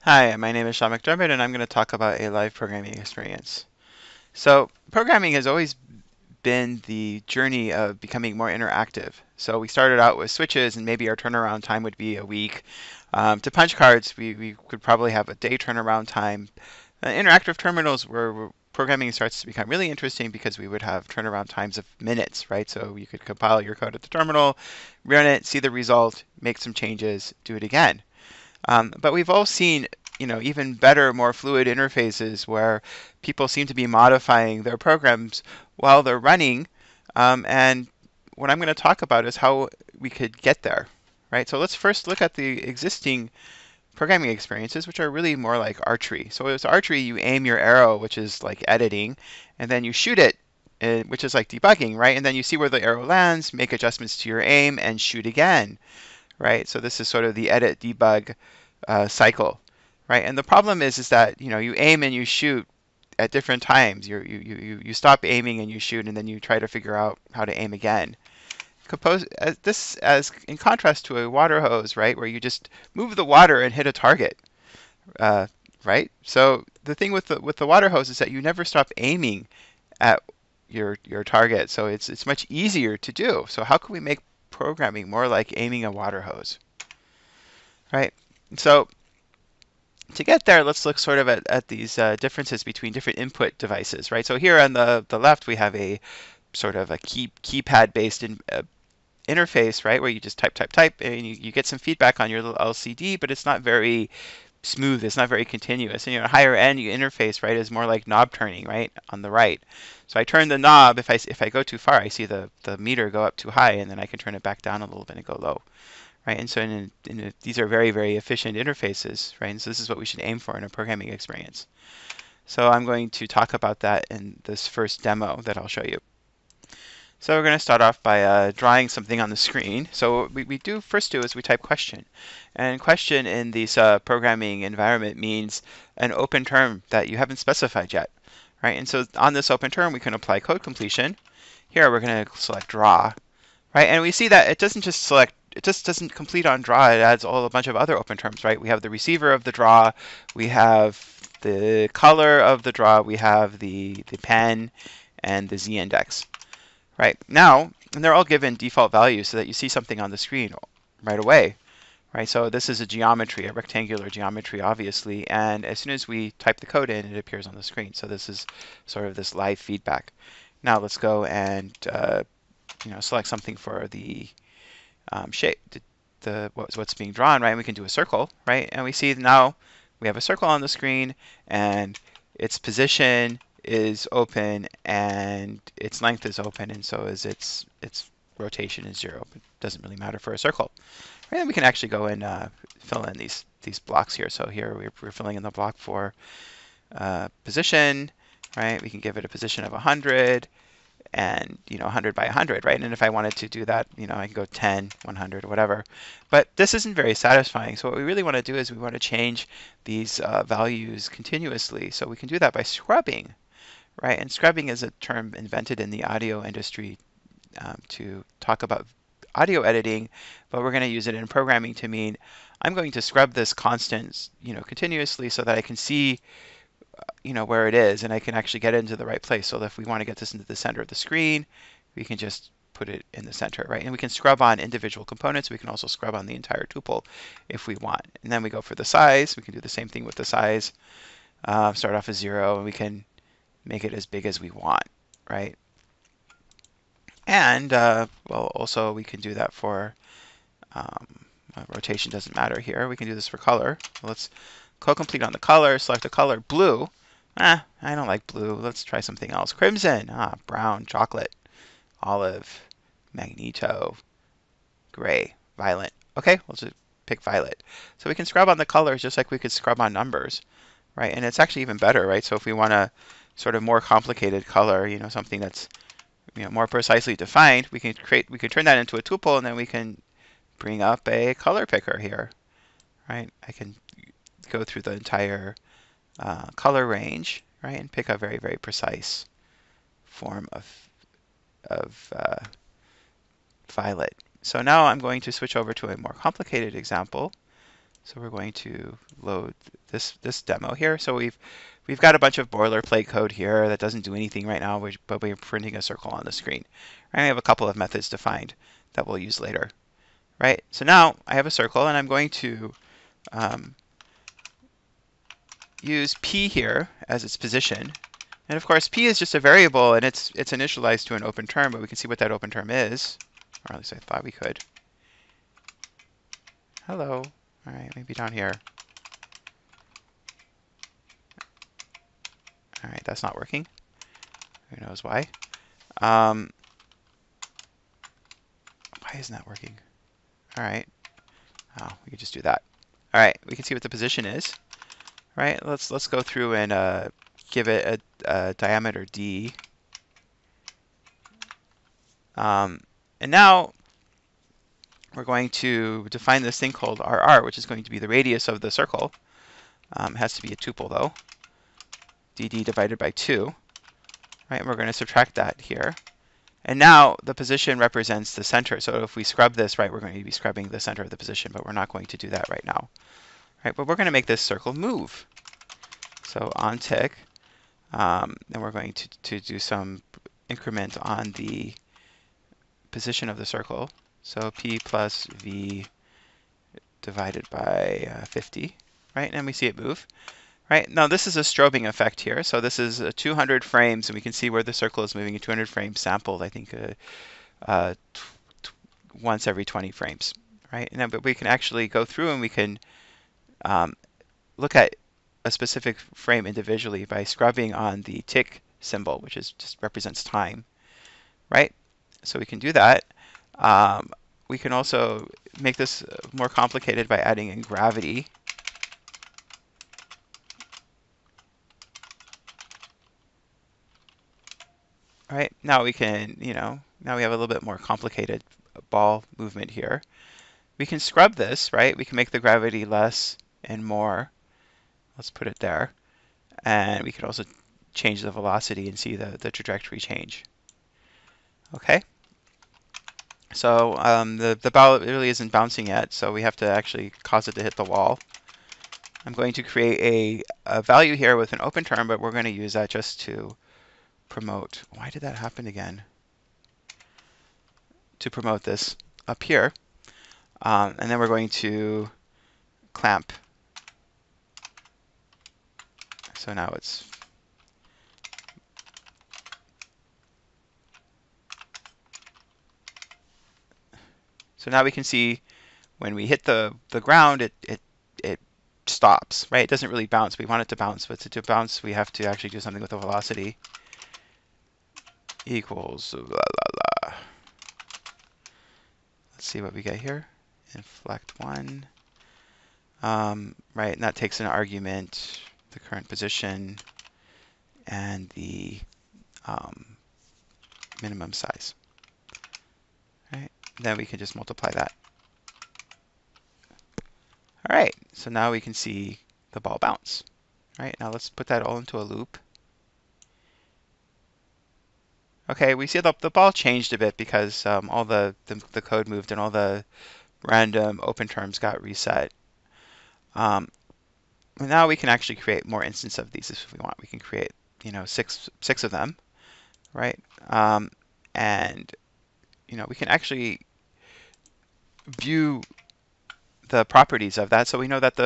Hi, my name is Sean McDermott, and I'm going to talk about a live programming experience. So, programming has always been the journey of becoming more interactive. So, we started out with switches, and maybe our turnaround time would be a week. To punch cards, we could probably have a day turnaround time. Interactive terminals where programming starts to become really interesting because we would have turnaround times of minutes, right? So, you could compile your code at the terminal, run it, see the result, make some changes, do it again. But we've all seen, even better, more fluid interfaces where people seem to be modifying their programs while they're running. And what I'm going to talk about is how we could get there, right? So let's first look at the existing programming experiences, which are really more like archery. So with archery, you aim your arrow, which is like editing, and then you shoot it, which is like debugging, right? And then you see where the arrow lands, make adjustments to your aim, and shoot again, right? So this is sort of the edit debug cycle, right? And the problem is that you aim and you shoot at different times. You stop aiming and you shoot, and then you try to figure out how to aim again. Compose as in contrast to a water hose, right, where you just move the water and hit a target, uh, right? So the thing with the water hose is that you never stop aiming at your target, so it's much easier to do. So how can we make programming more like aiming a water hose, right? So to get there, let's look sort of at these differences between different input devices, right? So here on the left, we have a sort of a keypad-based interface, right, where you just type, and you get some feedback on your little LCD, but it's not very smooth. It's not very continuous. And higher end interface, right, is more like knob turning, right, on the right. So I turn the knob. If I go too far, I see the meter go up too high, and then I can turn it back down a little bit and go low, right? And so these are very, very efficient interfaces, right? And so this is what we should aim for in a programming experience. So I'm going to talk about that in this first demo that I'll show you. So we're going to start off by drawing something on the screen. So what we first do is we type question. And question in this programming environment means an open term that you haven't specified yet, right? And so on this open term, we can apply code completion. Here we're going to select draw, right? And we see that it just doesn't complete on draw. It adds a bunch of other open terms, right? We have the receiver of the draw, we have the color of the draw, we have the pen, and the z-index, right? Now, and they're all given default values so that you see something on the screen right away, right? So this is a geometry, a rectangular geometry, obviously, and as soon as we type the code in, it appears on the screen. So this is sort of this live feedback. Now let's go and select something for the shape, what's being drawn, right? And we can do a circle, right? And we see now we have a circle on the screen, and its position is open, and its length is open, and so is its rotation is 0. It doesn't really matter for a circle. Right? And we can actually go and fill in these blocks here. So here we're filling in the block for position, right? We can give it a position of 100. And 100 by 100, right? And if I wanted to do that, I can go 10, 100, whatever. But this isn't very satisfying. So what we really want to do is we want to change these values continuously. So we can do that by scrubbing, right? And scrubbing is a term invented in the audio industry to talk about audio editing, but we're going to use it in programming to mean I'm going to scrub this constant, continuously so that I can see where it is, and I can actually get it into the right place. So if we want to get this into the center of the screen, we can just put it in the center, right? And we can scrub on individual components. We can also scrub on the entire tuple if we want. And then we go for the size. We can do the same thing with the size. Start off as 0, and we can make it as big as we want, right? And well, also we can do that for rotation. Doesn't matter here. We can do this for color. Let's co-complete on the color. Select the color blue. I don't like blue. Let's try something else. Crimson. Brown, chocolate, olive, magneto, gray, violet. Okay, we'll just pick violet. So we can scrub on the colors just like we could scrub on numbers, right? And it's actually even better, right? So if we want a sort of more complicated color, something that's more precisely defined, we can turn that into a tuple, and then we can bring up a color picker here, right? I can go through the entire color range, right, and pick a very, very precise form of violet. So now I'm going to switch over to a more complicated example. So we're going to load this demo here. So we've got a bunch of boilerplate code here that doesn't do anything right now, but we're printing a circle on the screen. And I have a couple of methods defined that we'll use later. Right? So now I have a circle, and I'm going to use p here as its position. And of course, p is just a variable, and it's initialized to an open term, but we can see what that open term is, or at least I thought we could. Hello. All right, maybe down here. All right, that's not working. Who knows why? Why isn't that working? All right. Oh, we could just do that. All right, we can see what the position is. All right, let's go through and give it a diameter d. And now we're going to define this thing called RR, which is going to be the radius of the circle. It has to be a tuple though. dd divided by 2. Right, and we're going to subtract that here. And now the position represents the center. So if we scrub this, right, we're going to be scrubbing the center of the position, but we're not going to do that right now. Right, but we're going to make this circle move. So on tick, and we're going to do some increment on the position of the circle. So p plus v divided by 50, right? And we see it move. Right, now this is a strobing effect here. So this is 200 frames, and we can see where the circle is moving in 200 frames sampled, I think, once every 20 frames. Right, now, but we can actually go through and we can look at a specific frame individually by scrubbing on the tick symbol, which is just represents time. Right, so we can do that. We can also make this more complicated by adding in gravity. Right, now we can, now we have a little bit more complicated ball movement here. We can scrub this, right? We can make the gravity less and more. Let's put it there. And we can also change the velocity and see the trajectory change. Okay. So the ball really isn't bouncing yet, so we have to actually cause it to hit the wall. I'm going to create a value here with an open term, but we're going to use that just to promote. Why did that happen again? To promote this up here. And then we're going to clamp. So now it's so now we can see when we hit the ground, it stops, right? It doesn't really bounce. We want it to bounce, but to bounce, we have to actually do something with the velocity. Equals blah, blah, blah. Let's see what we get here. Inflect 1. Right, and that takes an argument, the current position, and the minimum size. Right, then we can just multiply that. All right, so now we can see the ball bounce. Right, now let's put that all into a loop. Okay, we see the ball changed a bit because all the code moved and all the random open terms got reset. Now we can actually create more instances of these if we want. We can create, six of them, right? And we can actually view the properties of that. So we know that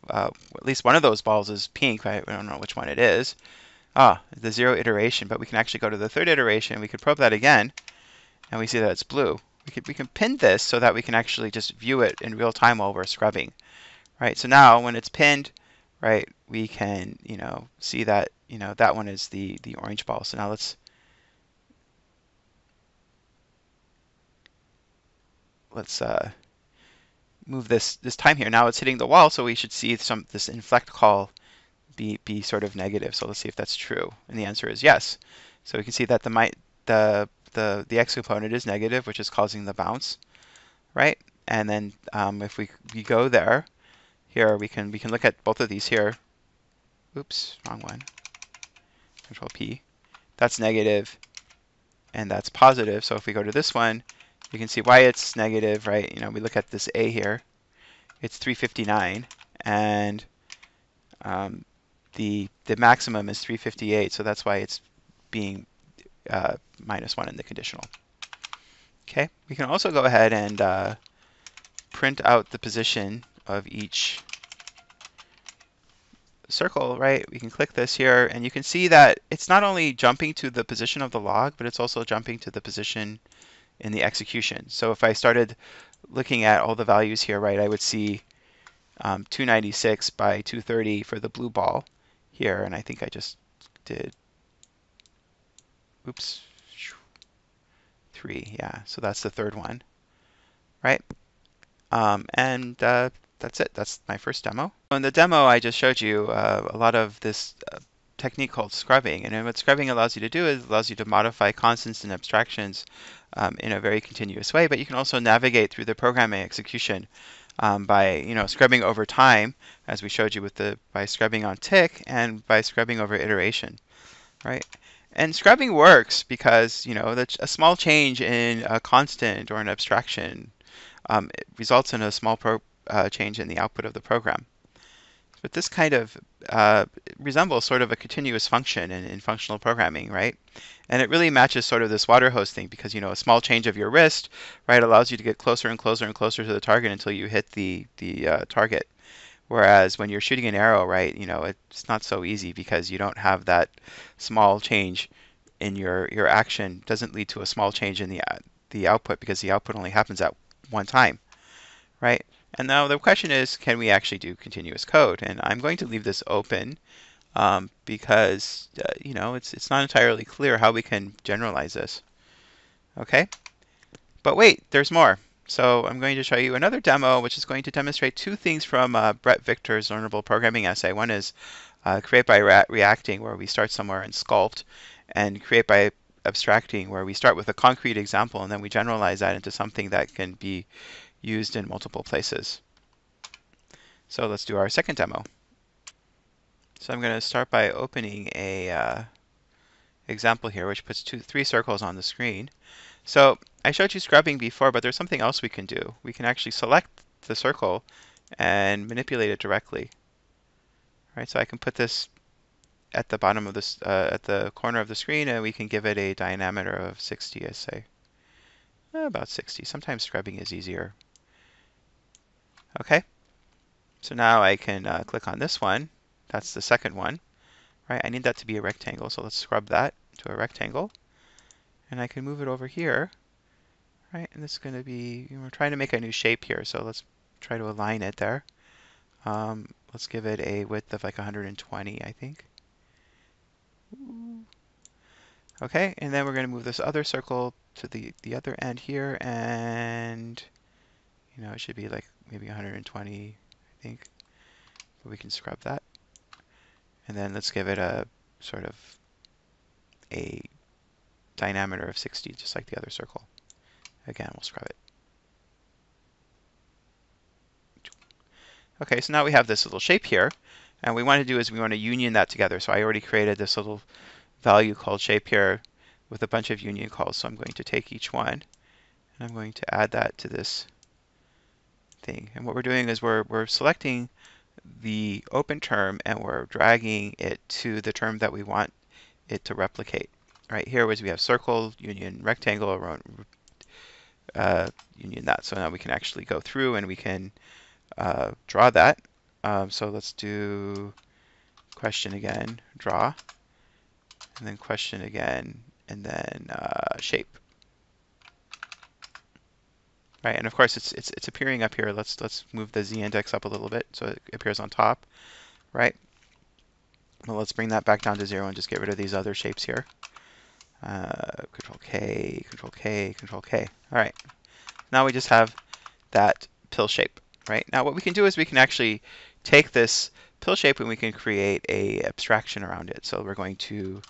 at least one of those balls is pink. Right? We don't know which one it is. The 0 iteration, but we can actually go to the 3rd iteration. We could probe that again, and we see that it's blue. We can pin this so that we can actually just view it in real time while we're scrubbing. Right, so now when it's pinned, right, we can, see that, that one is the orange ball. So now let's move this time here. Now it's hitting the wall, so we should see this inflect call be sort of negative. So let's see if that's true. And the answer is yes. So we can see that the x component is negative, which is causing the bounce, right? And then if we go there, here we can look at both of these here. Oops, wrong one. Control P. That's negative, and that's positive. So if we go to this one, you can see why it's negative, right? We look at this A here. it's 359, and the maximum is 358, so that's why it's being -1 in the conditional. Okay, we can also go ahead and print out the position of each circle, right? We can click this here, and you can see that it's not only jumping to the position of the log, but it's also jumping to the position in the execution. So if I started looking at all the values here, right, I would see 296 by 230 for the blue ball here, and I think I just did, oops, 3, yeah, so that's the third one, right? And that's it. That's my first demo. In the demo, I just showed you a lot of this technique called scrubbing. And what scrubbing allows you to do is it allows you to modify constants and abstractions in a very continuous way. But you can also navigate through the programming execution by scrubbing over time, as we showed you with by scrubbing on tick and by scrubbing over iteration, right? And scrubbing works because a small change in a constant or an abstraction it results in a small change in the output of the program. But this kind of resembles sort of a continuous function in functional programming, right? And it really matches sort of this water hose thing because a small change of your wrist, right, allows you to get closer and closer and closer to the target until you hit the target. Whereas when you're shooting an arrow, right, it's not so easy because you don't have that small change in your action. Doesn't lead to a small change in the output because the output only happens at one time, right? And now the question is, can we actually do continuous code? And I'm going to leave this open because it's not entirely clear how we can generalize this. Okay, but wait, there's more. So I'm going to show you another demo, which is going to demonstrate two things from Brett Victor's Learnable Programming essay. One is create by reacting, where we start somewhere and sculpt, and create by abstracting, where we start with a concrete example and then we generalize that into something that can be used in multiple places. So let's do our second demo. So I'm going to start by opening a example here, which puts three circles on the screen. So I showed you scrubbing before, but there's something else we can do. We can actually select the circle and manipulate it directly. All right, so I can put this at the bottom of this, at the corner of the screen, and we can give it a diameter of 60, I say. About 60. Sometimes scrubbing is easier. Okay, so now I can click on this one. That's the second one, right? I need that to be a rectangle, so let's scrub that to a rectangle. And I can move it over here, right? And this is going to be, we're trying to make a new shape here, so let's try to align it there. Let's give it a width of like 120, I think. Okay, and then we're going to move this other circle to the other end here, and it should be like maybe 120, I think. But we can scrub that. And then let's give it a sort of a diameter of 60, just like the other circle. Again, we'll scrub it. Okay, so now we have this little shape here, and what we want to do is we want to union that together. So I already created this little value called shape here with a bunch of union calls. So I'm going to take each one, and I'm going to add that to this thing. And what we're doing is we're selecting the open term, and we're dragging it to the term that we want it to replicate. Right here we have circle, union, rectangle, union that. So now we can actually go through and we can draw that. So let's do question again, draw, and then question again, and then shape. Right, and of course it's appearing up here. Let's move the z-index up a little bit so it appears on top. Right. Well, let's bring that back down to 0 and just get rid of these other shapes here. Control K, Control K, Control K. All right. Now we just have that pill shape. Right. Now what we can do is we can actually take this pill shape and we can create a abstraction around it. So we're going to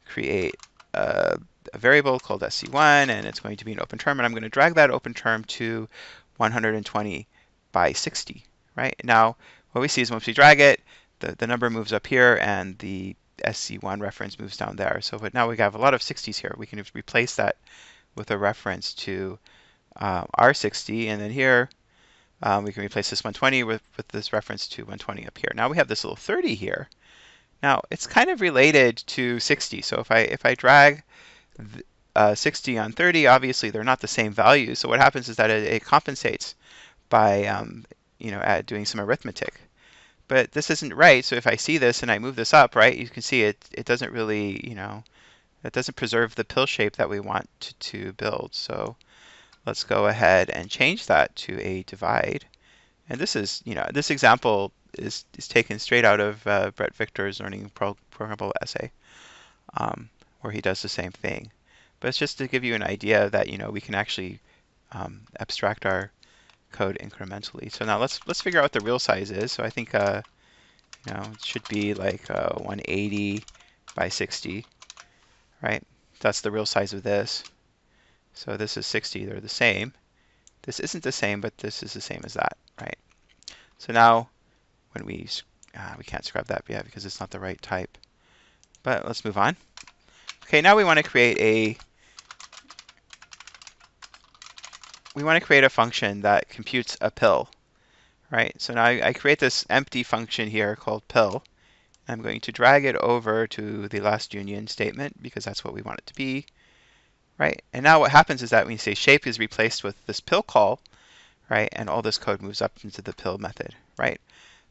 create a variable called sc1, and it's going to be an open term, and I'm going to drag that open term to 120 by 60. Right. Now what we see is once we drag it, the number moves up here and the SC1 reference moves down there. So but now we have a lot of 60s here. We can replace that with a reference to R60, and then here We can replace this 120 with this reference to 120 up here. Now we have this little 30 here. Now it's kind of related to 60. So if I drag 60 on 30, obviously they're not the same value. So what happens is that it compensates by doing some arithmetic. But this isn't right. So if I see this and I move this up, right, you can see it doesn't really, it doesn't preserve the pill shape that we want to build. So let's go ahead and change that to a divide. And this is, this example is taken straight out of Brett Victor's Learning Programmable Essay, where he does the same thing. But it's just to give you an idea that, we can actually abstract our code incrementally. So now let's figure out what the real size is. So I think, it should be like 180 by 60, right? That's the real size of this. So this is 60, they're the same. This isn't the same, but this is the same as that, right? So now when we can't scrub that yet because it's not the right type. But let's move on. Okay, now we want to create a function that computes a pill, right? So now I create this empty function here called pill. I'm going to drag it over to the last union statement because that's what we want it to be, right? And now what happens is that when you say shape is replaced with this pill call, right, and all this code moves up into the pill method, right?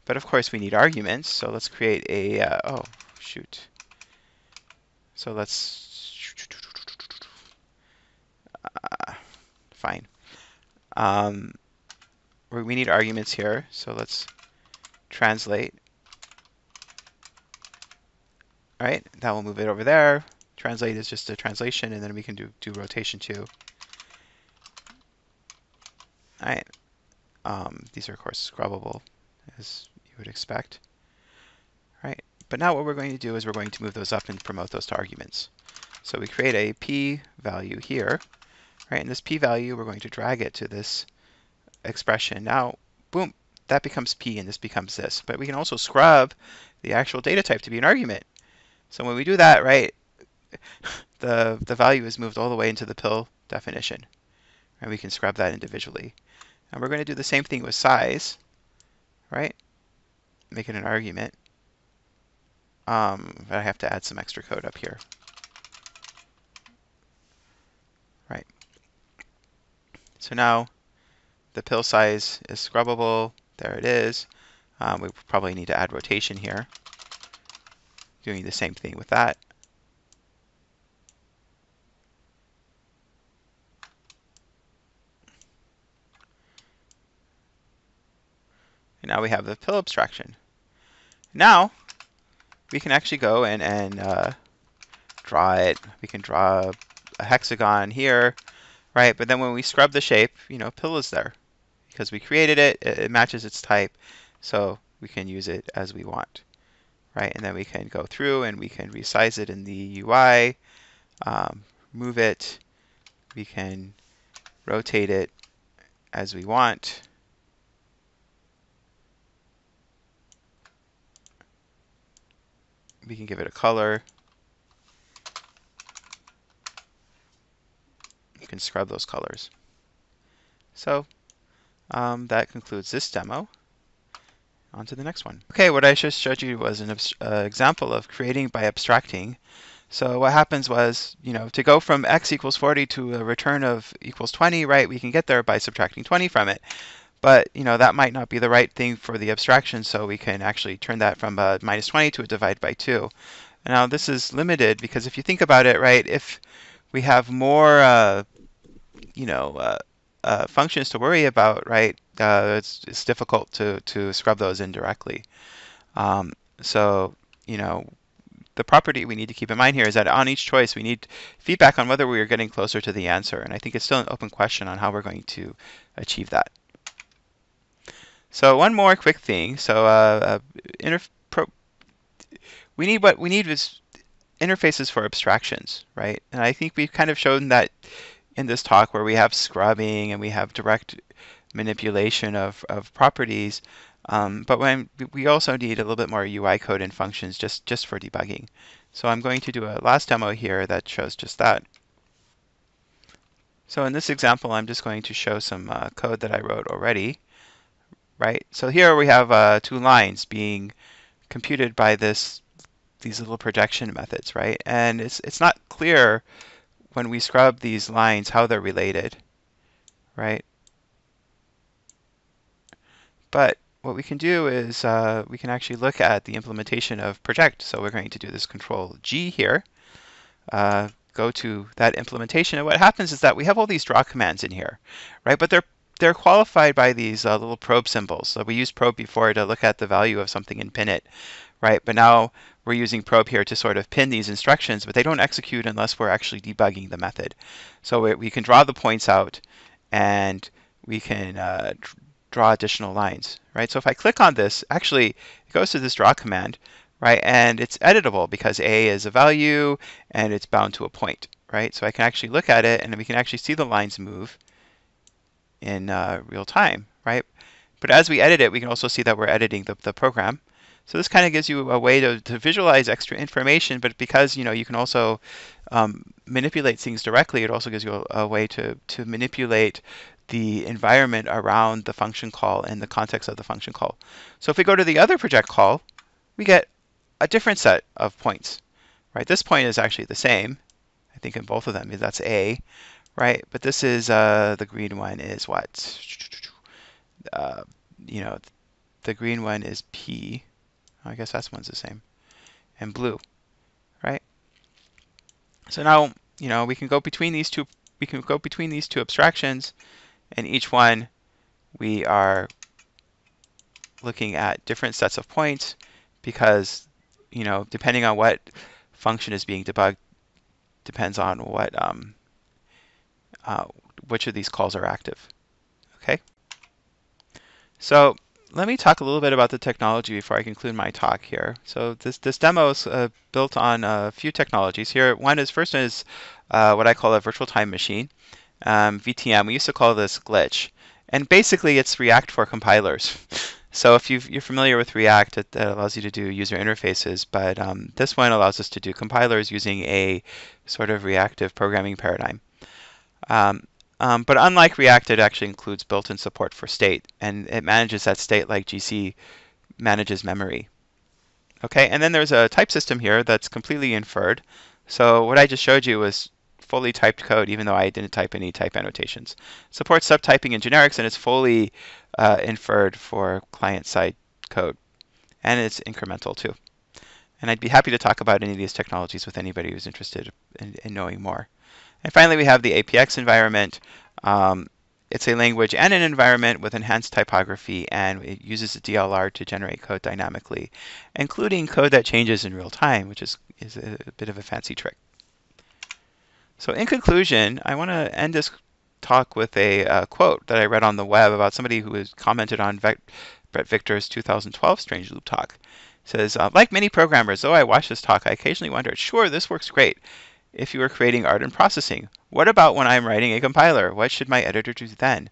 But of course we need arguments, so let's create a, oh, shoot. So let's, fine. We need arguments here, so let's translate. All right, that will move it over there. Translate is just a translation, and then we can do rotation too. All right, these are of course scrubbable, as you would expect. All right, but now what we're going to do is we're going to move those up and promote those to arguments. So we create a p value here, right? And this p value, we're going to drag it to this expression. Now, boom, that becomes p and this becomes this. But we can also scrub the actual data type to be an argument. So when we do that, right, the value is moved all the way into the pill definition. And we can scrub that individually. And we're going to do the same thing with size, right? Make it an argument. But I have to add some extra code up here. Right. So now the pill size is scrubbable. There it is. We probably need to add rotation here. Doing the same thing with that. And now we have the pill abstraction. Now we can actually go and draw it. We can draw a hexagon here, right? But then when we scrub the shape, pill is there because we created it. It matches its type, so we can use it as we want, right? And then we can go through and we can resize it in the UI, move it. We can rotate it as we want. We can give it a color. You can scrub those colors. So that concludes this demo. On to the next one. Okay, what I just showed you was an example of creating by abstracting. So what happens was, to go from x equals 40 to a return of equals 20, right, we can get there by subtracting 20 from it. But, that might not be the right thing for the abstraction, so we can actually turn that from a minus 20 to a divide by 2. Now, this is limited because if you think about it, right, if we have more, functions to worry about, right, it's difficult to scrub those indirectly. So, the property we need to keep in mind here is that on each choice we need feedback on whether we are getting closer to the answer. And I think it's still an open question on how we're going to achieve that. So one more quick thing. So we need is interfaces for abstractions, right? And I think we've kind of shown that in this talk where we have scrubbing and we have direct manipulation of properties. But when we also need a little bit more UI code and functions just for debugging. So I'm going to do a last demo here that shows just that. So in this example, I'm just going to show some code that I wrote already. right? So here we have 2 lines being computed by these little projection methods, right? And it's not clear when we scrub these lines how they're related, right? But what we can do is we can actually look at the implementation of project. So we're going to do this Control G here, go to that implementation, and what happens is that we have all these draw commands in here, right? But they're qualified by these little probe symbols. So we used probe before to look at the value of something and pin it, right? But now we're using probe here to sort of pin these instructions, but they don't execute unless we're actually debugging the method. So we can draw the points out, and we can draw additional lines, right? So if I click on this, actually it goes to this draw command, right? And it's editable because A is a value and it's bound to a point, right? So I can actually look at it and we can actually see the lines move in real time, right? But as we edit it, we can also see that we're editing the program. So this kind of gives you a way to visualize extra information, but because you can also manipulate things directly, it also gives you a way to manipulate the environment around the function call and the context of the function call. So if we go to the other project call, we get a different set of points, right? This point is actually the same, I think in both of them, that's A, right? But this is the green one is what? Uh, you know, the green one is P. I guess that one's the same, and blue, right? So now we can go between these two. We can go between these two abstractions, and each one we are looking at different sets of points because depending on what function is being debugged depends on what which of these calls are active. Okay. So let me talk a little bit about the technology before I conclude my talk here. So this demo is built on a few technologies here. First is what I call a virtual time machine, VTM. We used to call this glitch, and basically it's React for compilers. So if you're familiar with React, it allows you to do user interfaces, but this one allows us to do compilers using a sort of reactive programming paradigm. But unlike React, it actually includes built-in support for state, and it manages that state like GC manages memory. Okay, and then there's a type system here that's completely inferred. So what I just showed you was fully typed code, even though I didn't type any type annotations. Supports subtyping and generics, and it's fully inferred for client-side code. And it's incremental too. And I'd be happy to talk about any of these technologies with anybody who's interested in knowing more. And finally, we have the APX environment. It's a language and an environment with enhanced typography, and it uses the DLR to generate code dynamically, including code that changes in real time, which is a bit of a fancy trick. So in conclusion, I want to end this talk with a quote that I read on the web about somebody who has commented on Brett Victor's 2012 Strange Loop talk. It says, like many programmers, though I watch this talk, I occasionally wonder, sure, this works great if you were creating art and processing. What about when I'm writing a compiler? What should my editor do then?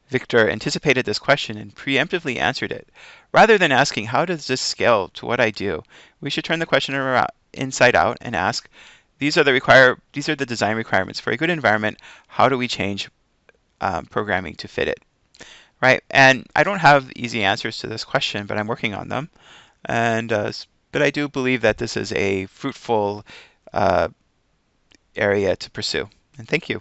Victor anticipated this question and preemptively answered it. Rather than asking, how does this scale to what I do, we should turn the question around, inside out and ask, these are the design requirements for a good environment. How do we change programming to fit it? Right? And I don't have easy answers to this question, but I'm working on them. And but I do believe that this is a fruitful area to pursue. And thank you.